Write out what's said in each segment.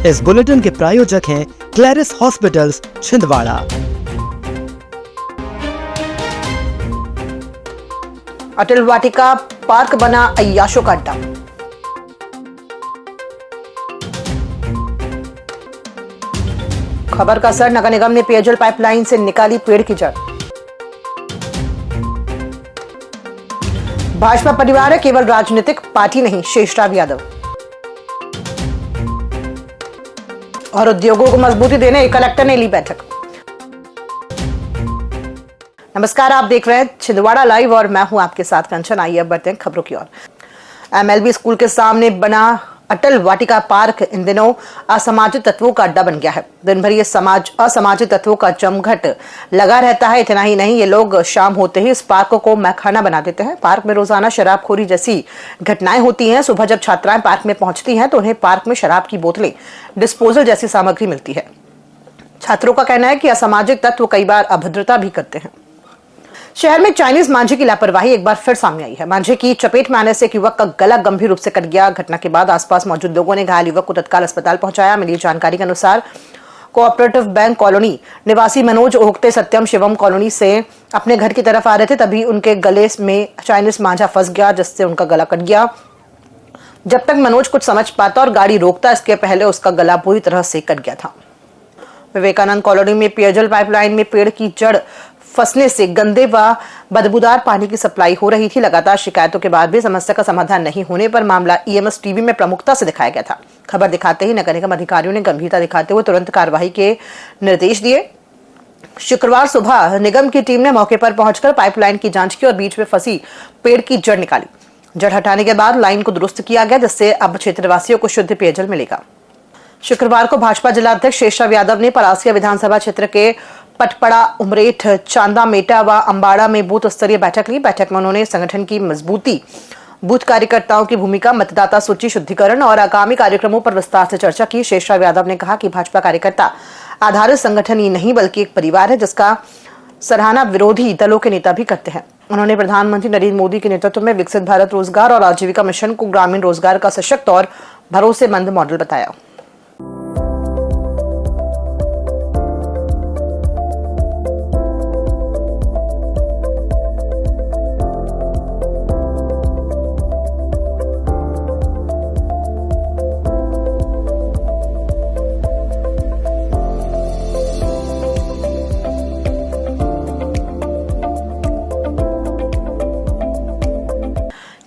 इस बुलेटिन के प्रायोजक हैं क्लैरिस हॉस्पिटल्स छिंदवाड़ा। अटल वाटिका पार्क बना अय्याशों का अड्डा। खबर का असर, नगर निगम ने पेयजल पाइपलाइन से निकाली पेड़ की जड़। भाजपा परिवार है केवल राजनीतिक पार्टी नहीं, शेषराव यादव। और उद्योगों को मजबूती देने कलेक्टर ने ली बैठक। नमस्कार, आप देख रहे हैं छिंदवाड़ा लाइव और मैं हूं आपके साथ कंचन। आइए अब बढ़ते हैं खबरों की ओर। एमएलबी स्कूल के सामने बना अटल वाटिका पार्क इन दिनों असामाजिक तत्वों का अड्डा बन गया है। दिन भर ये असामाजिक तत्वों का जमघट लगा रहता है। इतना ही नहीं, ये लोग शाम होते ही इस पार्क को मैखाना बना देते हैं। पार्क में रोजाना शराबखोरी जैसी घटनाएं होती हैं। सुबह जब छात्राएं पार्क में पहुंचती हैं तो उन्हें पार्क में शराब की बोतलें, डिस्पोजल जैसी सामग्री मिलती है। छात्रों का कहना है कि असामाजिक तत्व कई बार अभद्रता भी करते हैं। शहर में चाइनीज मांझे की लापरवाही एक बार फिर सामने आई है। मांझे की चपेट में आने से एक युवक का गला गंभीर रूप से कट गया। घटना के बाद आसपास मौजूद लोगों ने घायल युवक को तत्काल अस्पताल पहुंचाया। मिली जानकारी के अनुसार कोऑपरेटिव बैंक कॉलोनी निवासी मनोज ओगते सत्यम शिवम कॉलोनी से अपने घर की तरफ आ रहे थे, तभी उनके गले में चाइनीज मांझा फंस गया, जिससे उनका गला कट गया। जब तक मनोज कुछ समझ पाता और गाड़ी रोकता, इसके पहले उसका गला पूरी तरह से कट गया था। विवेकानंद कॉलोनी में पेयजल पाइपलाइन में पेड़ की जड़ फंसने से गंदे व बदबूदार पानी की सप्लाई हो रही थी। लगातार शिकायतों के बाद भी समस्या का समाधान नहीं होने पर मामला ईएमएस टीवी में प्रमुखता से दिखाया गया था। खबर दिखाते ही नगर निगम अधिकारियों ने गंभीरता दिखाते हुए तुरंत कार्रवाई के निर्देश दिए। शुक्रवार सुबह निगम की टीम ने मौके पर पहुंचकर पाइपलाइन की जांच की और बीच में फंसी पेड़ की जड़ निकाली। जड़ हटाने के बाद लाइन को दुरुस्त किया गया, जिससे अब क्षेत्रवासियों को शुद्ध पेयजल मिलेगा। शुक्रवार को भाजपा जिलाध्यक्ष शेषराव यादव ने परासिया विधानसभा क्षेत्र के पटपड़ा, उमरेठ, चांदा मेटा व अंबाड़ा में बूथ स्तरीय बैठक ली। बैठक में उन्होंने संगठन की मजबूती, बूथ कार्यकर्ताओं की भूमिका, मतदाता सूची शुद्धिकरण और आगामी कार्यक्रमों पर विस्तार से चर्चा की। शेषराव यादव ने कहा कि भाजपा कार्यकर्ता आधारित संगठन ही नहीं बल्कि एक परिवार है, जिसका सराहना विरोधी दलों के नेता भी करते हैं। उन्होंने प्रधानमंत्री नरेंद्र मोदी के नेतृत्व में विकसित भारत रोजगार और आजीविका मिशन को ग्रामीण रोजगार का सशक्त और भरोसेमंद मॉडल बताया।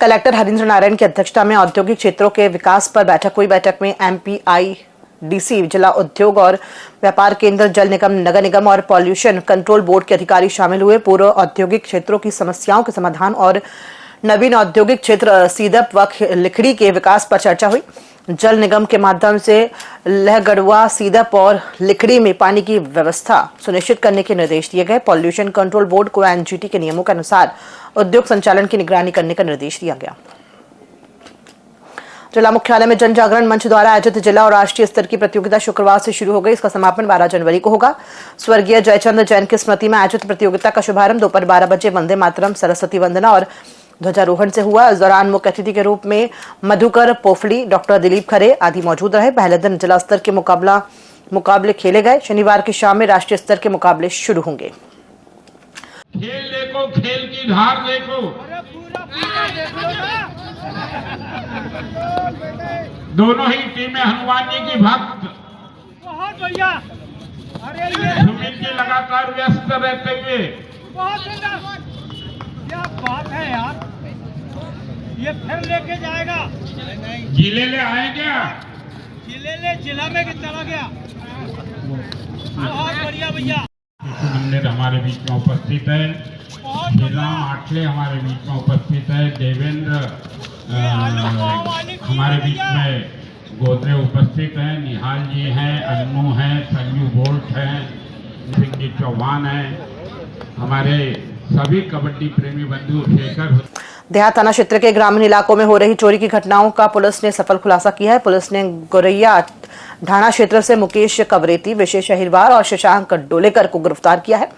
कलेक्टर हरींद्र नारायण की अध्यक्षता में औद्योगिक क्षेत्रों के विकास पर बैठक हुई। बैठक में एमपीआईडीसी, जिला उद्योग और व्यापार केंद्र, जल निगम, नगर निगम और पॉल्यूशन कंट्रोल बोर्ड के अधिकारी शामिल हुए। पूर्व औद्योगिक क्षेत्रों की समस्याओं के समाधान और नवीन औद्योगिक क्षेत्र सीदप व लिखड़ी के विकास पर चर्चा हुई। जल निगम के माध्यम से लहगड़ुआ, सीदप और लिखड़ी में पानी की व्यवस्था सुनिश्चित करने के निर्देश दिए गए। पॉल्यूशन कंट्रोल बोर्ड को एनजीटी के नियमों के अनुसार उद्योग संचालन की निगरानी करने का निर्देश दिया गया। जिला मुख्यालय में जन जागरण मंच द्वारा आयोजित जिला और राष्ट्रीय स्तर की प्रतियोगिता शुक्रवार से शुरू हो गई। इसका समापन 12 जनवरी को होगा। स्वर्गीय जयचंद जैन की स्मृति में आयोजित प्रतियोगिता का शुभारंभ दोपहर 12 बजे वंदे मातरम, सरस्वती वंदना और ध्वजारोहण से हुआ। इस दौरान मुख्य अतिथि के रूप में मधुकर पोफड़ी, डॉक्टर दिलीप खरे आदि मौजूद रहे। पहले दिन जिला स्तर के मुकाबले खेले गए। शनिवार की शाम में राष्ट्रीय स्तर के मुकाबले शुरू होंगे। खेल देखो, खेल की धार देखो। दोनों ही टीमें हनुमान जी की भक्त। बहुत बढ़िया। सुमित जी लगातार व्यस्त रहते हुए। क्या बात है यार, ये फिर लेके जाएगा। जिले ले आए क्या? जिला में चला गया। बहुत बढ़िया भैया। मंदिर हमारे बीच में उपस्थित है। जिला आठले हमारे बीच में उपस्थित है। देवेंद्र हमारे बीच में गोदरे उपस्थित हैं। निहाल जी हैं, अन्नू हैं, संजू बोल्ट हैं, सिंह जी चौहान हैं। हमारे सभी कबड्डी प्रेमी बंधु शेखर। देहात थाना क्षेत्र के ग्रामीण इलाकों में हो रही चोरी की घटनाओं का पुलिस ने सफल खुलासा किया है। पुलिस ने गोरैया ढाणा क्षेत्र से मुकेश कवरेती, विशेष अहिरवार और शशांक डोलेकर को गिरफ्तार किया है।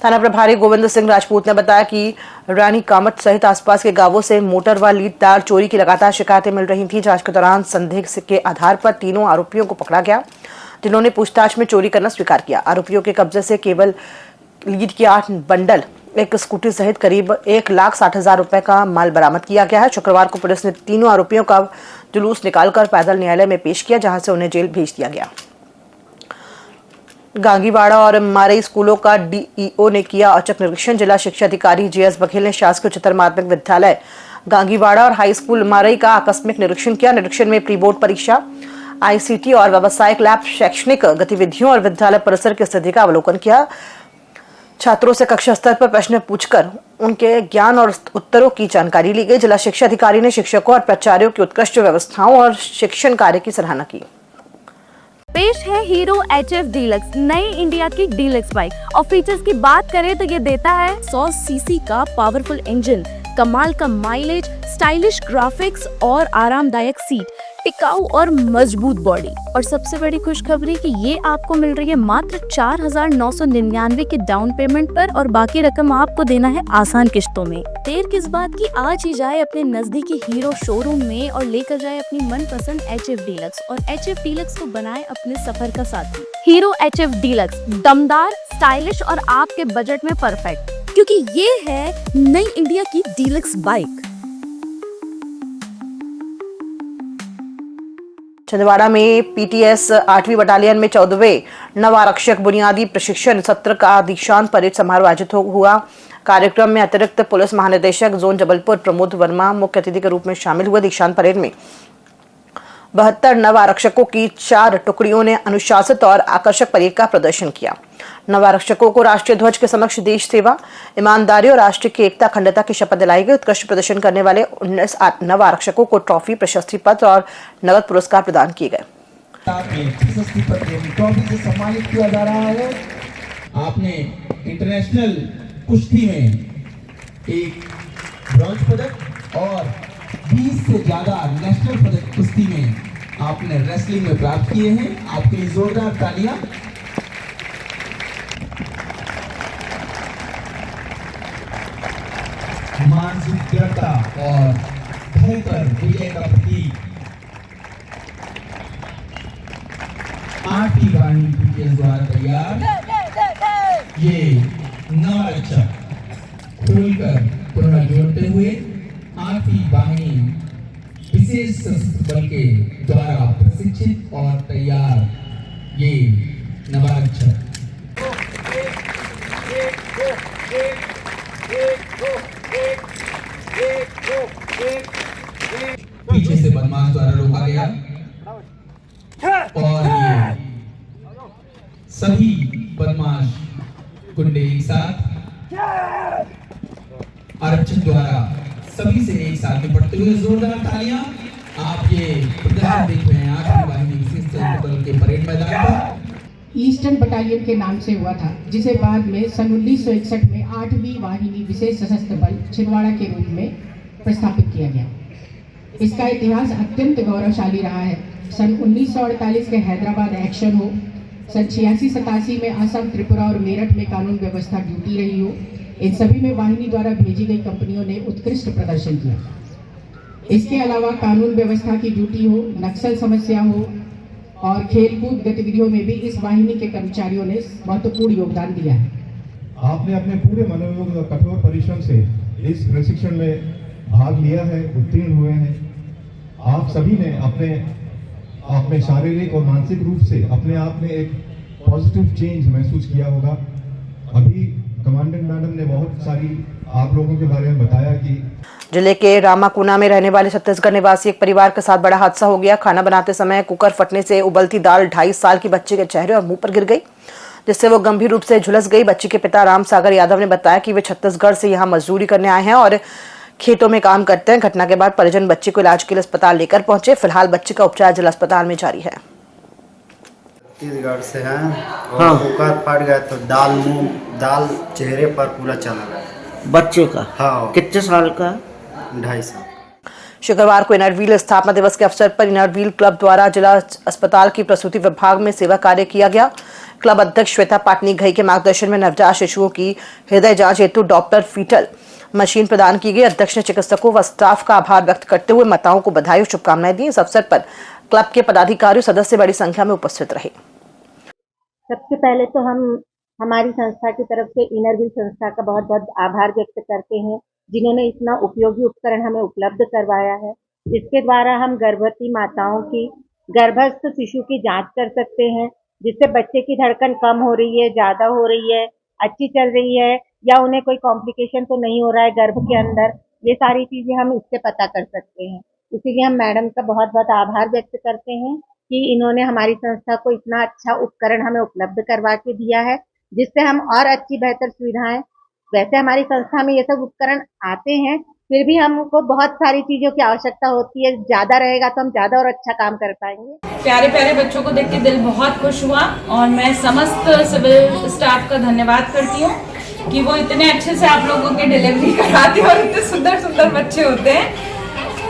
थाना प्रभारी गोविंद सिंह राजपूत ने बताया कि रानी कामत सहित आसपास के गांवों से मोटर व लीड तार चोरी की लगातार शिकायतें मिल रही थी। जांच के दौरान संदेह के आधार पर तीनों आरोपियों को पकड़ा गया, जिन्होंने पूछताछ में चोरी करना स्वीकार किया। आरोपियों के कब्जे से केवल लीड की 8 बंडल, एक स्कूटी सहित करीब 1,60,000 रुपए का माल बरामद किया गया है। शुक्रवार को पुलिस ने तीनों आरोपियों का जुलूस निकालकर पैदल न्यायालय में पेश किया, जहां से उन्हें जेल भेज दिया गया। गांगीवाड़ा और मारई स्कूलों का डीईओ ने किया औचक निरीक्षण। जिला शिक्षा अधिकारी जीएस बघेल ने शासकीय उच्चतर माध्यमिक विद्यालय गांगीवाड़ा और हाई स्कूल मारई का आकस्मिक निरीक्षण किया। निरीक्षण में प्री बोर्ड परीक्षा, आईसीटी और व्यावसायिक लैब, शैक्षणिक गतिविधियों और विद्यालय परिसर की स्थिति का अवलोकन किया। छात्रों से कक्षा स्तर पर प्रश्न पूछकर उनके ज्ञान और उत्तरों की जानकारी ली गई। जिला शिक्षा अधिकारी ने शिक्षकों और प्राचार्यों की उत्कृष्ट व्यवस्थाओं और शिक्षण कार्य की सराहना की। पेश है हीरो HF डीलक्स, नई इंडिया की डीलक्स बाइक। और फीचर्स की बात करें तो ये देता है 100 सीसी का पावरफुल इंजन, कमाल का माइलेज, स्टाइलिश ग्राफिक्स और आरामदायक सीट, टिकाऊ और मजबूत बॉडी। और सबसे बड़ी खुशखबरी कि ये आपको मिल रही है मात्र 4,999 के डाउन पेमेंट पर और बाकी रकम आपको देना है आसान किश्तों में। देर किस बात की, आज ही जाए अपने नजदीकी हीरो शोरूम में और लेकर जाए अपनी मनपसंद HF डीलक्स और HF डीलक्स को बनाए अपने सफर का साथी। हीरो HF डीलक्स, दमदार, स्टाइलिश और आपके बजट में परफेक्ट, क्योंकि ये है नई इंडिया की डीलक्स बाइक। छिंदवाड़ा में पीटीएस 8वीं बटालियन में 14वें नव आरक्षक बुनियादी प्रशिक्षण सत्र का दीक्षांत परेड समारोह आयोजित हुआ। कार्यक्रम में अतिरिक्त पुलिस महानिदेशक जोन जबलपुर प्रमोद वर्मा मुख्य अतिथि के रूप में शामिल हुए। दीक्षांत परेड में 72 नव आरक्षकों की 4 टुकड़ियों ने अनुशासित और आकर्षक परेड का प्रदर्शन किया। नव आरक्षकों को राष्ट्रीय ध्वज के समक्ष देश सेवा, ईमानदारी और राष्ट्र की एकता, अखंडता की शपथ दिलाई गई। उत्कृष्ट प्रदर्शन करने वाले 19 नव आरक्षकों को ट्रॉफी, प्रशस्ति पत्र और नगद पुरस्कार प्रदान किए गए। प्रशस्ति पत्र ट्रॉफी से सम्मानित किया जा रहा है। आपने इंटरनेशनल कुश्ती में एक ब्रॉन्ज पदक और 20 से ज्यादा नेशनल पदक कुश्ती में आपने रेसलिंग में प्राप्त किए हैं। आपके लिए जोरदार तालियां। मानसिक दृढ़ता और भय पर विजय का प्रतीक 8वीं वाहिनी पीटीएस द्वारा तैयार ये नव आरक्षक खोलकर पुनः जोड़ते हुए 8वीं वाहिनी विशेष सशस्त्र बल के द्वारा प्रशिक्षित और तैयार ये नव आरक्षक पीछे से बदमाश द्वारा रोका गया और ये सभी बदमाश गुंडे एक साथ आरक्षक द्वारा सभी से एक साथ निपटते हुए जोरदार तालियां। आप ये प्रदर्शन देख रहे हैं 8वीं वाहिनी विशेष सशस्त्र बल के परेड मैदान पर। ईस्टर्न बटालियन के नाम से हुआ था, जिसे बाद में सन 1961 में 8वीं वाहिनी विशेष सशस्त्र बल छिंदवाड़ा के रूप में प्रस्थापित किया गया। इसका इतिहास अत्यंत गौरवशाली रहा है। सन 1948 के हैदराबाद एक्शन हो, सन 86-87 में असम, त्रिपुरा और मेरठ में कानून व्यवस्था ड्यूटी रही हो, इन सभी में वाहिनी द्वारा भेजी गई कंपनियों ने उत्कृष्ट प्रदर्शन किया। इसके अलावा कानून व्यवस्था की ड्यूटी हो, नक्सल समस्या हो और खेलकूद गतिविधियों में भी इस वाहिनी के कर्मचारियों ने महत्वपूर्ण योगदान दिया है। आपने अपने पूरे मनोयोग और कठोर परिश्रम से इस प्रशिक्षण में भाग लिया है, उत्तीर्ण हुए हैं। आप सभी ने अपने शारीरिक और मानसिक रूप से अपने आप में एक पॉजिटिव चेंज महसूस किया होगा। अभी कमांडेंट मैडम ने बहुत सारी आप लोगों के बारे में बताया कि जिले के रामाकुना में रहने वाले छत्तीसगढ़ निवासी एक परिवार के साथ बड़ा हादसा हो गया। खाना बनाते समय कुकर फटने से उबलती दाल 2.5 साल की बच्चे के चेहरे और मुंह पर गिर गई, जिससे वो गंभीर रूप से झुलस गई। बच्ची के पिता राम सागर यादव ने बताया कि वे छत्तीसगढ़ से यहाँ मजदूरी करने आए हैं और खेतों में काम करते हैं। घटना के बाद परिजन बच्चे को इलाज के लिए अस्पताल लेकर पहुंचे। फिलहाल बच्चे का उपचार जिला अस्पताल में जारी है। छत्तीसगढ़ से हैं और कुकर फट गया तो दाल चेहरे पर पूरा चला गया। बच्चे का? हाँ। कितने साल का? 2.5 साल। शुक्रवार को इनर व्हील स्थापना दिवस के अवसर पर इनर व्हील क्लब द्वारा जिला अस्पताल की प्रसूति विभाग में सेवा कार्य किया गया। क्लब अध्यक्ष श्वेता पाटनी घई के मार्गदर्शन में नवजात शिशुओं की हृदय जांच हेतु डॉप्लर फीटल मशीन प्रदान की गई। अध्यक्ष ने चिकित्सकों व स्टाफ का आभार व्यक्त करते हुए माताओं को बधाई और शुभकामनाएं दी। इस अवसर पर क्लब के पदाधिकारी सदस्य बड़ी संख्या में उपस्थित रहे। सबसे पहले तो हम हमारी संस्था की तरफ से इनरव्हील संस्था का बहुत बहुत आभार व्यक्त करते हैं, जिन्होंने इतना उपयोगी उपकरण हमें उपलब्ध करवाया है। इसके द्वारा हम गर्भवती माताओं की गर्भस्थ शिशु की जांच कर सकते हैं, जिससे बच्चे की धड़कन कम हो रही है, ज्यादा हो रही है, अच्छी चल रही है या उन्हें कोई कॉम्प्लिकेशन तो नहीं हो रहा है गर्भ के अंदर। ये सारी चीजें हम इससे पता कर सकते हैं। इसीलिए हम मैडम का बहुत बहुत आभार व्यक्त करते हैं कि इन्होंने हमारी संस्था को इतना अच्छा उपकरण हमें उपलब्ध करवा के दिया है, जिससे हम और अच्छी बेहतर सुविधाएं। वैसे हमारी संस्था में ये सब उपकरण आते हैं, फिर भी हमको बहुत सारी चीजों की आवश्यकता होती है। ज्यादा रहेगा तो हम ज्यादा और अच्छा काम कर पाएंगे। प्यारे प्यारे बच्चों को देख के दिल बहुत खुश हुआ और मैं समस्त सिविल स्टाफ का धन्यवाद करती हूँ कि वो इतने अच्छे से आप लोगों की डिलीवरी कराते हैं और इतने सुंदर सुंदर बच्चे होते हैं।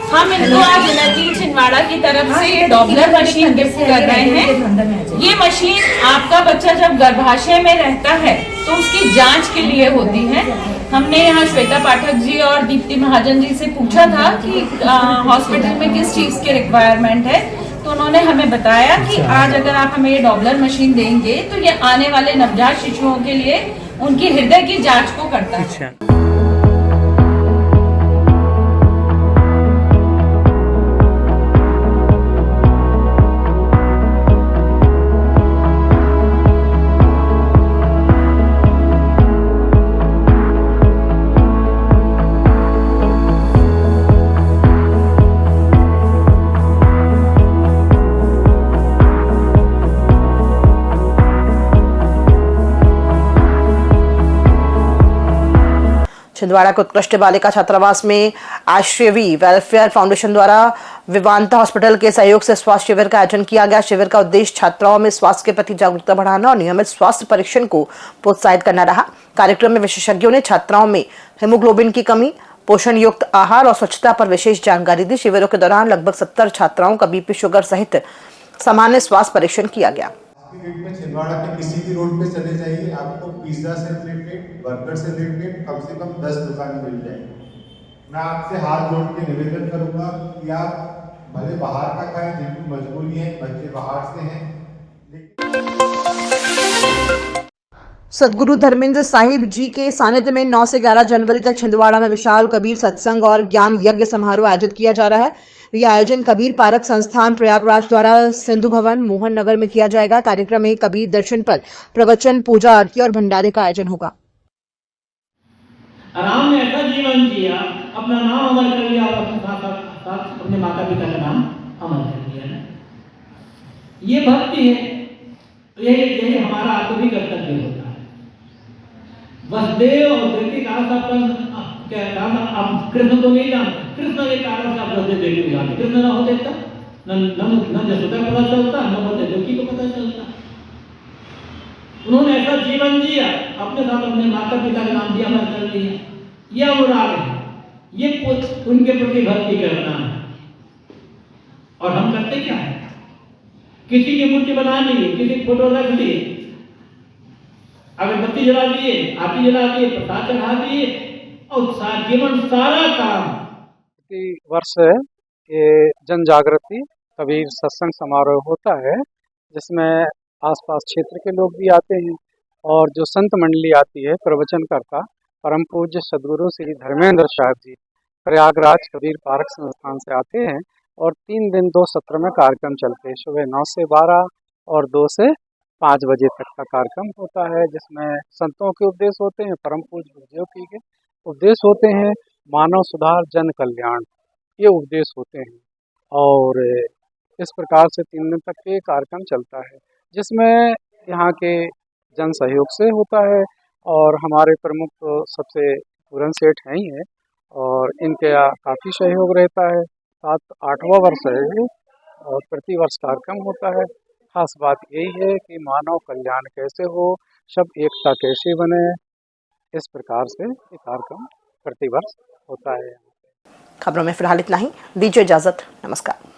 हम इनको आज एनर्जी छिंदवाड़ा की तरफ से ये डॉप्लर मशीन गिफ्ट कर रहे हैं। ये मशीन आपका बच्चा जब गर्भाशय में रहता है तो उसकी जांच के लिए होती है। हमने यहाँ श्वेता पाठक जी और दीप्ति महाजन जी से पूछा था कि हॉस्पिटल में किस चीज़ की रिक्वायरमेंट है, तो उन्होंने हमें बताया कि आज अगर आप हमें ये डॉप्लर मशीन देंगे तो ये आने वाले नवजात शिशुओं के लिए उनकी हृदय की जांच को करता है। छिंदवाड़ा के उत्कृष्ट बालिका छात्रावास में आश्रयवी वेलफेयर फाउंडेशन द्वारा विवांता हॉस्पिटल के सहयोग से स्वास्थ्य शिविर का आयोजन किया गया। शिविर का उद्देश्य छात्राओं में स्वास्थ्य के प्रति जागरूकता बढ़ाना और नियमित स्वास्थ्य परीक्षण को प्रोत्साहित करना रहा। कार्यक्रम में विशेषज्ञों ने छात्राओं में हीमोग्लोबिन की कमी, पोषण युक्त आहार और स्वच्छता पर विशेष जानकारी दी। शिविरों के दौरान लगभग 70 छात्राओं का बीपी, शुगर सहित सामान्य स्वास्थ्य परीक्षण किया गया। में छिंदवाड़ा के किसी भी रोड पे चले जाइए, आपको पिज्जा से रिलेटेड, बर्गर से रिलेटेड कम से कम 10 दुकानें मिल जाएंगी। मैं आपसे हाथ जोड़ के निवेदन करूंगा कि आप भले बाहर का खाएं, जिनकी मजबूरी है, बच्चे बाहर से हैं, सदगुरु धर्मेंद्र साहिब जी के सानिध्य में 9 से 11 जनवरी तक छिंदवाड़ा में विशाल कबीर सत्संग और ज्ञान यज्ञ समारोह आयोजित किया जा रहा है। यह आयोजन कबीर पारक संस्थान प्रयागराज द्वारा सिंधु भवन मोहन नगर में किया जाएगा। कार्यक्रम में कबीर दर्शन पर प्रवचन, पूजा, आरती और भंडारे का आयोजन होगा। राम ने ऐसा जीवन जिया, अपना नाम अमर कर लिया और अपने साथ अपने माता पिता का नाम अमर कर लिया है। ये भक्ति है। यही हमारा आत्मिक कर्तव्य होता है। वसुदेव और देवकी का आप कृष्ण को नहीं जानते, कृष्ण के कारण से आप वसुदेव देवकी को जानते। कृष्ण ना होते तब न जसोदा पता चलता, न होते देवकी को पता चलता। उन्होंने ऐसा जीवन जिया, अपने साथ अपने माता पिता का नाम भी अमर कर लिया। यह अनुराग है, ये उनके प्रति भक्ति करना है। और हम करते क्या है? किसी की मूर्ति बना ली, किसी की फोटो रख ली, अगरबत्ती जला दिए, आरती जला दिए, प्रसाद चढ़ा दिए और जीवन सारा काम। वर्ष ये जन जागृति कबीर सत्संग समारोह होता है, जिसमें आसपास क्षेत्र के लोग भी आते हैं और जो संत मंडली आती है प्रवचन करता परम पूज्य सदगुरु श्री धर्मेंद्र साहिब जी प्रयागराज कबीर पारक संस्थान से आते हैं और 3 दिन 2 सत्र में कार्यक्रम चलते हैं। सुबह 9 से 12 और 2 से 5 बजे तक का कार्यक्रम होता है, जिसमें संतों के उपदेश होते हैं, परम पूज्य गुरुजी के उपदेश होते हैं, मानव सुधार जन कल्याण, ये उपदेश होते हैं। और इस प्रकार से 3 दिन तक ये कार्यक्रम चलता है, जिसमें यहाँ के जन सहयोग से होता है और हमारे प्रमुख तो सबसे पूरन सेठ हैं ही है और इनके काफ़ी सहयोग रहता है। 7-8वां वर्ष है ये और प्रति वर्ष कार्यक्रम होता है। खास बात यही है कि मानव कल्याण कैसे हो, सब एकता कैसे बने, इस प्रकार से ये कार्यक्रम प्रतिवर्ष होता है। खबरों में फिलहाल इतना ही, दीजिए इजाजत, नमस्कार।